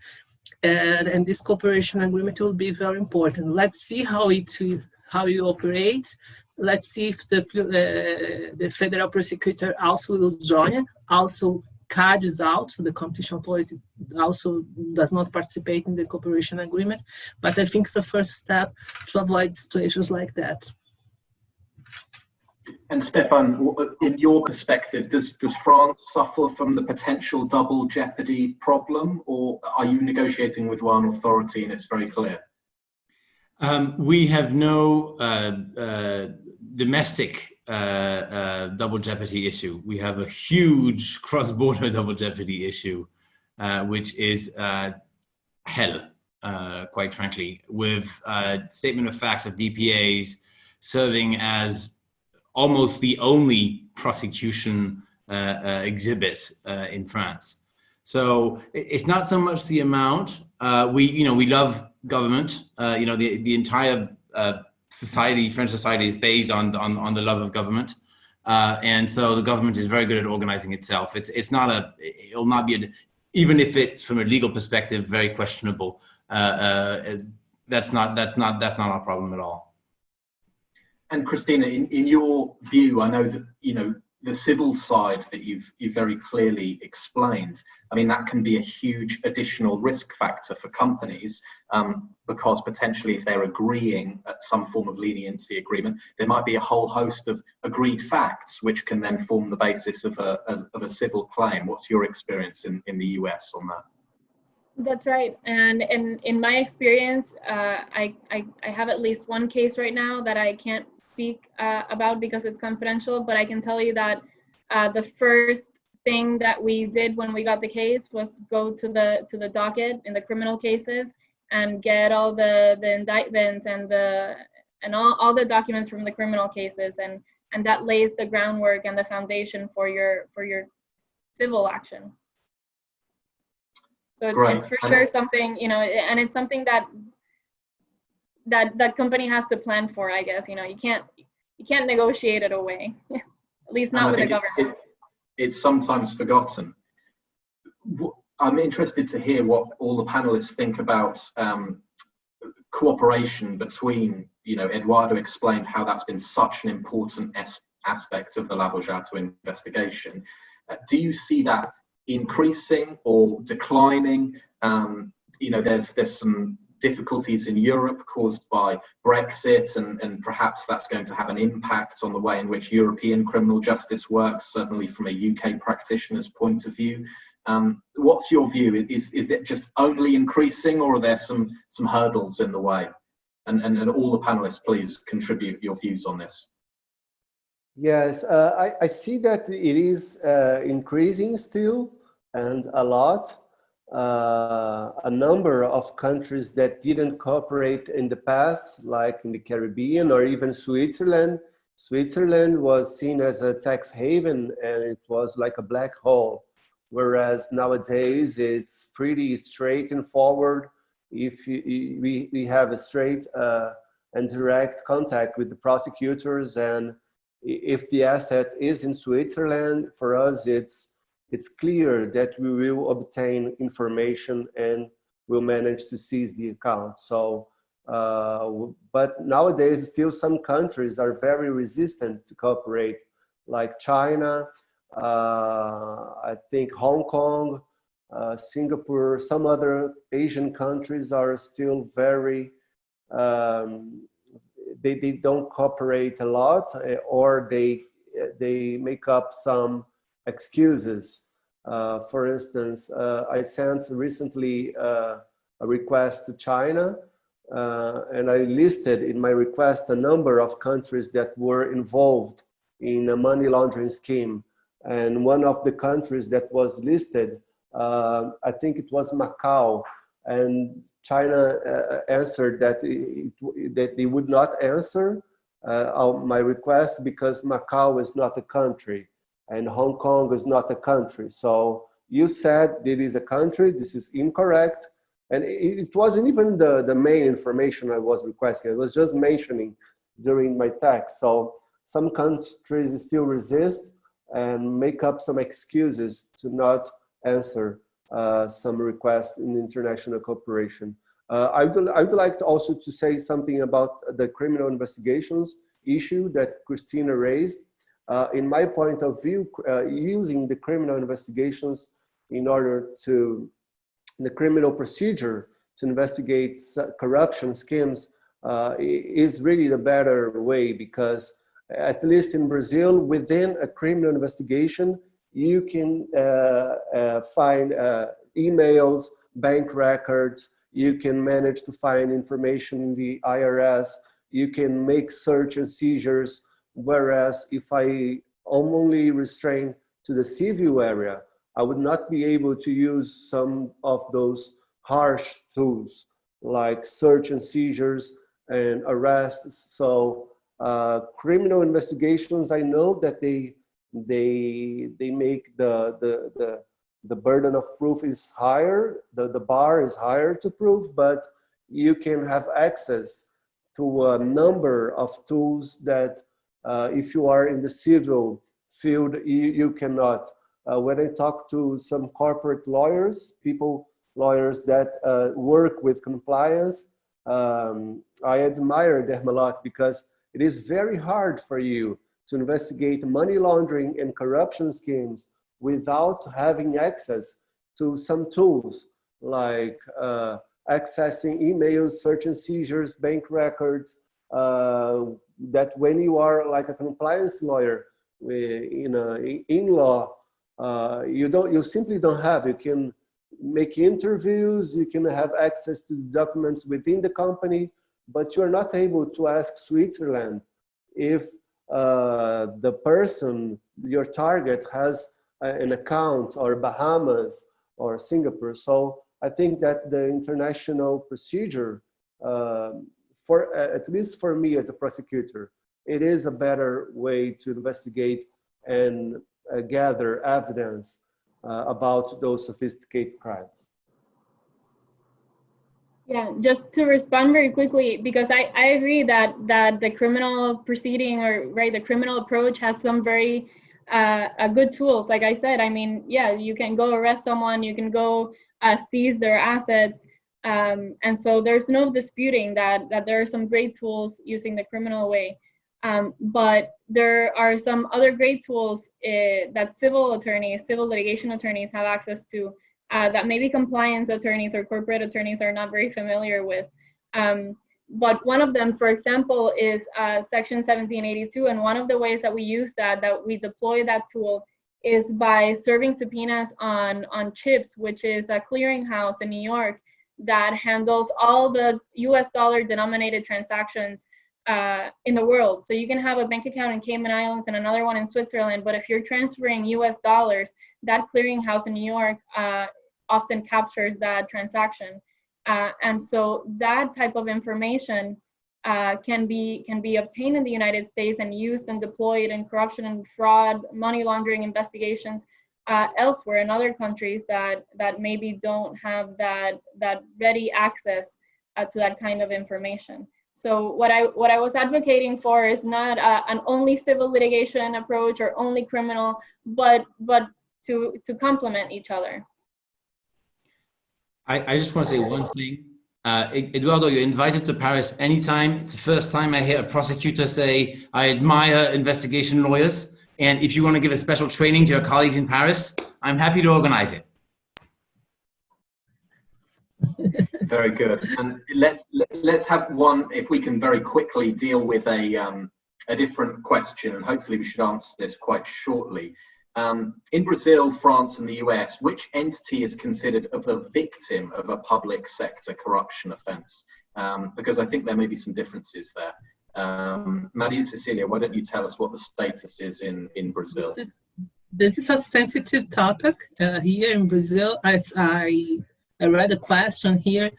And this cooperation agreement will be very important. Let's see how you operate. Let's see if the federal prosecutor also will join. Also, CAD is out, the competition authority also does not participate in the cooperation agreement, but I think it's the first step to avoid situations like that. And Stefan, in your perspective, does France suffer from the potential double jeopardy problem, or are you negotiating with one authority and it's very clear? We have no domestic double jeopardy issue. We have a huge cross-border double jeopardy issue, which is hell, quite frankly, with statement of facts of DPAs serving as almost the only prosecution exhibit in France. So it's not so much the amount. We love government. The entire society, French society, is based on the love of government, and so the government is very good at organizing itself. It'll not be even if it's from a legal perspective very questionable. That's not our problem at all. And Christina, in your view, I know that the civil side that you've very clearly explained. I mean, that can be a huge additional risk factor for companies because potentially if they're agreeing at some form of leniency agreement, there might be a whole host of agreed facts which can then form the basis of a civil claim. What's your experience in the US on that? That's right. And in my experience, I have at least one case right now that I can't speak about because it's confidential, but I can tell you that the first thing that we did when we got the case was go to the docket in the criminal cases and get all the indictments and all the documents from the criminal cases, and that lays the groundwork and the foundation for your civil action. So it's for sure something, and it's something that company has to plan for, I guess. You can't negotiate it away. at least And not I with the think government. it's sometimes forgotten. I'm interested to hear what all the panelists think about cooperation between, Eduardo explained how that's been such an important aspect of the Lava Jato investigation. Do you see that increasing or declining? There's some difficulties in Europe caused by Brexit, and perhaps that's going to have an impact on the way in which European criminal justice works, certainly from a UK practitioner's point of view. What's your view? Is it just only increasing, or are there some hurdles in the way? And all the panelists, please contribute your views on this. Yes, I see that it is increasing still, and a lot. A number of countries that didn't cooperate in the past, like in the Caribbean or even Switzerland. Switzerland was seen as a tax haven, and it was like a black hole. Whereas nowadays it's pretty straight and forward. If we have a straight and direct contact with the prosecutors, and if the asset is in Switzerland, for us it's clear that we will obtain information and will manage to seize the account. So, but nowadays still some countries are very resistant to cooperate, like China, I think Hong Kong, Singapore, some other Asian countries are still very, they don't cooperate a lot, or they make up some excuses. For instance, I sent recently a request to China, and I listed in my request a number of countries that were involved in a money laundering scheme. And one of the countries that was listed, I think it was Macau, and China answered that that they would not answer my request because Macau is not a country and Hong Kong is not a country. So you said it is a country, this is incorrect. And it wasn't even the main information I was requesting. I was just mentioning during my text. So some countries still resist and make up some excuses to not answer some requests in international cooperation. I would like to also to say something about the criminal investigations issue that Christina raised. In my point of view, using the criminal investigations in order to, the criminal procedure to investigate corruption schemes is really the better way, because at least in Brazil, within a criminal investigation, you can find emails, bank records, you can manage to find information in the IRS, you can make search and seizures. Whereas if I only restrain to the civil area, I would not be able to use some of those harsh tools like search and seizures and arrests. So criminal investigations, I know that they make the burden of proof is higher, the bar is higher to prove, but you can have access to a number of tools that if you are in the civil field, you cannot. When I talk to some corporate lawyers, lawyers that work with compliance, I admire them a lot, because it is very hard for you to investigate money laundering and corruption schemes without having access to some tools like accessing emails, search and seizures, bank records, that when you are like a compliance lawyer in law, you simply don't have. You can make interviews, you can have access to the documents within the company, but you are not able to ask Switzerland if the person, your target, has an account, or Bahamas or Singapore. So I think that the international procedure, for at least for me as a prosecutor, it is a better way to investigate and gather evidence about those sophisticated crimes. Yeah, just to respond very quickly, because I agree that the criminal proceeding, or right, the criminal approach has some very good tools. Like I said, I mean, yeah, you can go arrest someone, you can go seize their assets, and so there's no disputing that there are some great tools using the criminal way. But there are some other great tools that civil litigation attorneys have access to, that maybe compliance attorneys or corporate attorneys are not very familiar with. But one of them, for example, is Section 1782. And one of the ways that we use that we deploy that tool, is by serving subpoenas on CHIPS, which is a clearinghouse in New York that handles all the US dollar denominated transactions in the world. So you can have a bank account in Cayman Islands and another one in Switzerland, but if you're transferring US dollars, that clearinghouse in New York often captures that transaction. And so that type of information can be obtained in the United States and used and deployed in corruption and fraud, money laundering investigations elsewhere in other countries that maybe don't have that ready access to that kind of information. So what I was advocating for is not an only civil litigation approach or only criminal, but to complement each other. I just want to say one thing. Eduardo, you're invited to Paris anytime. It's the first time I hear a prosecutor say, I admire investigation lawyers. And if you want to give a special training to your colleagues in Paris, I'm happy to organize it. Very good. And let's have one, if we can very quickly deal with a different question, and hopefully we should answer this quite shortly. In Brazil, France, and the US, which entity is considered a victim of a public sector corruption offence? Because I think there may be some differences there. Maria Cecilia, why don't you tell us what the status is in Brazil? This is a sensitive topic here in Brazil. As I read a question here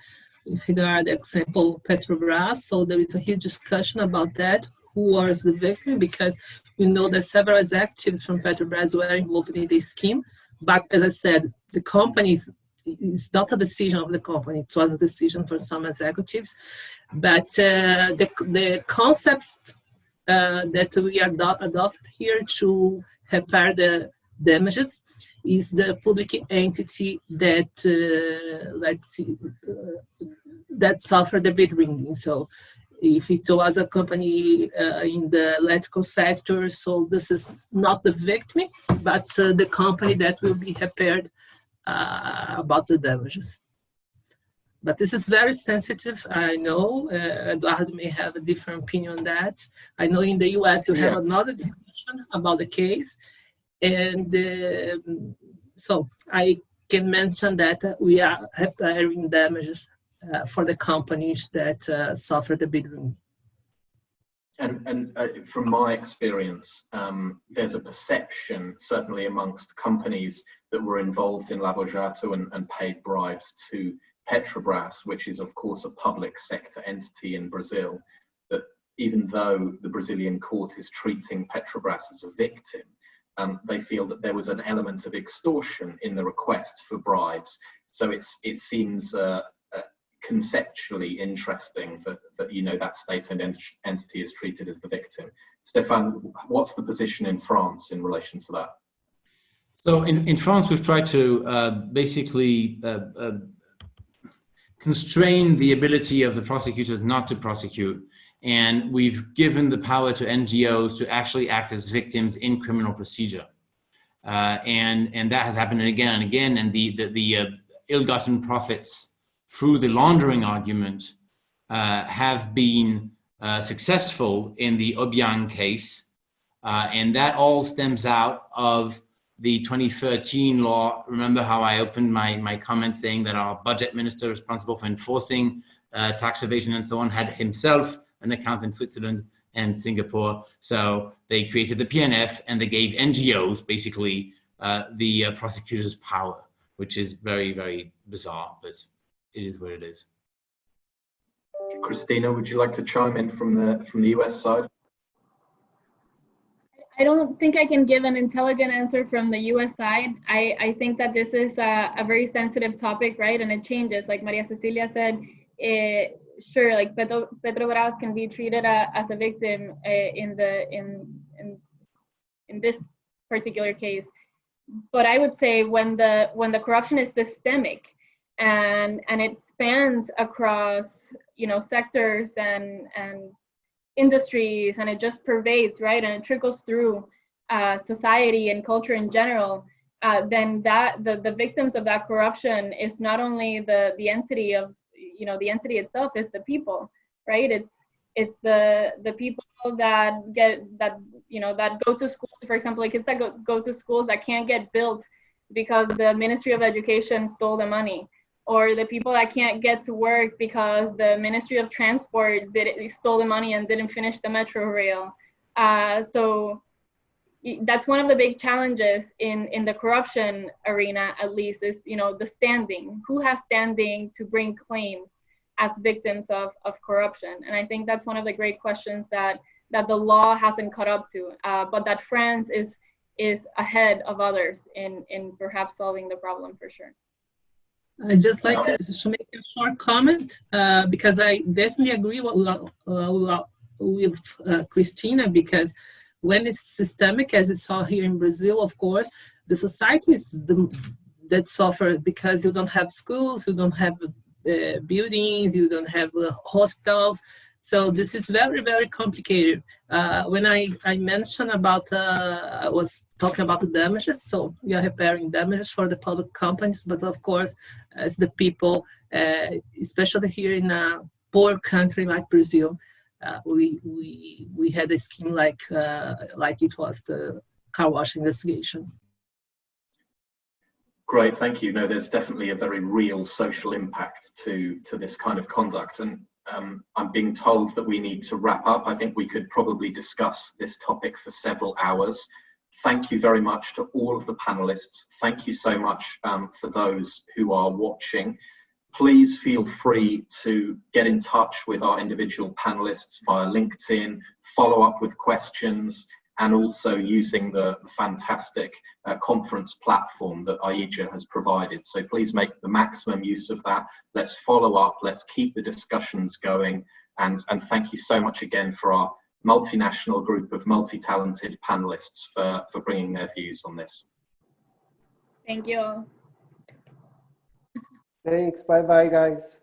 with regard to the example Petrobras, so there is a huge discussion about that. Who was the victim? Because we know that several executives from Petrobras were involved in this scheme. But as I said, the company is not a decision of the company. It was a decision for some executives. But the concept that we adopted here to repair the damages is the public entity that that suffered the bid ringing. So if it was a company in the electrical sector, so this is not the victim, but the company that will be repaired about the damages. But this is very sensitive. I know Eduardo may have a different opinion on that. I know in the US you have another discussion about the case. And so I can mention that we are repairing damages for the companies that suffer the bid ringing. And from my experience, there's a perception, certainly amongst companies that were involved in Lava Jato and paid bribes to Petrobras, which is of course a public sector entity in Brazil, that even though the Brazilian court is treating Petrobras as a victim, they feel that there was an element of extortion in the request for bribes. So it seems conceptually interesting that that state-owned entity is treated as the victim. Stefan, what's the position in France in relation to that? So in France, we've tried to basically constrain the ability of the prosecutors not to prosecute. And we've given the power to NGOs to actually act as victims in criminal procedure. And that has happened again and again. And the ill-gotten profits through the laundering argument have been successful in the Obiang case. And that all stems out of the 2013 law. Remember how I opened my comments saying that our budget minister responsible for enforcing tax evasion and so on had himself an account in Switzerland and Singapore. So they created the PNF and they gave NGOs basically the prosecutor's power, which is very, very bizarre, but it is what it is. Christina, would you like to chime in from the US side? I don't think I can give an intelligent answer from the US side. I think that this is a very sensitive topic, right? And it changes. Like Maria Cecilia said, sure, like Petrobras can be treated as a victim in this particular case. But I would say when the corruption is systemic and it spans across, you know, sectors and industries, and it just pervades, right, and it trickles through society and culture in general, then the victims of that corruption is not only the entity of, you know, the entity itself is the people, right? It's the people that go to schools, for example, like kids that go to schools that can't get built because the Ministry of Education stole the money, or the people that can't get to work because the Ministry of Transport stole the money and didn't finish the metro rail. So that's one of the big challenges in the corruption arena, at least, is, you know, the standing. Who has standing to bring claims as victims of corruption? And I think that's one of the great questions that the law hasn't caught up to, but that France is ahead of others in perhaps solving the problem, for sure. I'd just like to make a short comment, because I definitely agree with Christina, because when it's systemic, as we saw here in Brazil, of course, the society is that suffer, because you don't have schools, you don't have buildings, you don't have hospitals. So this is very, very complicated. When I mentioned about, I was talking about the damages, so we are repairing damages for the public companies, but of course, as the people, especially here in a poor country like Brazil, we had a scheme like it was the car wash investigation. Great, thank you. No, there's definitely a very real social impact to this kind of conduct, and I'm being told that we need to wrap up. I think we could probably discuss this topic for several hours. Thank you very much to all of the panelists. Thank you so much for those who are watching. Please feel free to get in touch with our individual panelists via LinkedIn, follow up with questions, and also using the fantastic conference platform that AIJA has provided. So please make the maximum use of that. Let's follow up, let's keep the discussions going, and thank you so much again for our multinational group of multi-talented panelists for bringing their views on this. Thank you all. Thanks, bye-bye, guys.